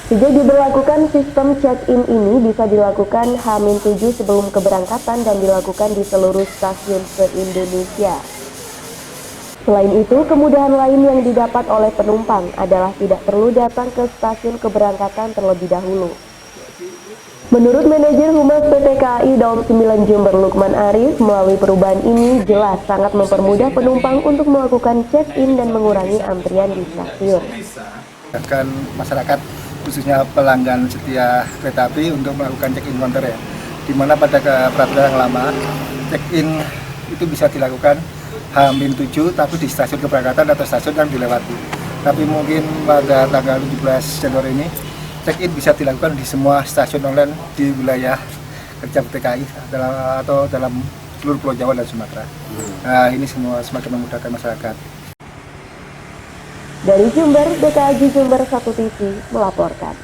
Sejak diberlakukan sistem check-in ini bisa dilakukan H-7 sebelum keberangkatan dan dilakukan di seluruh stasiun se-Indonesia. Selain itu, kemudahan lain yang didapat oleh penumpang adalah tidak perlu datang ke stasiun keberangkatan terlebih dahulu. Menurut manajer Humas PT KAI Daob 9 Jember Lukman Arif, melalui perubahan ini jelas sangat mempermudah penumpang untuk melakukan check-in dan mengurangi antrian di stasiun. Akan masyarakat khususnya pelanggan setia kereta api untuk melakukan check-in counter ya, di mana pada peraturan yang lama check-in itu bisa dilakukan H-7 tapi di stasiun keberangkatan atau stasiun yang dilewati. Tapi mungkin pada tanggal 17 Januari ini check-in bisa dilakukan di semua stasiun online di wilayah kerja PT KAI atau dalam seluruh Pulau Jawa dan Sumatera. Nah, ini semua semakin memudahkan masyarakat. Dari Jember, DKAJ Jember 1 TV melaporkan.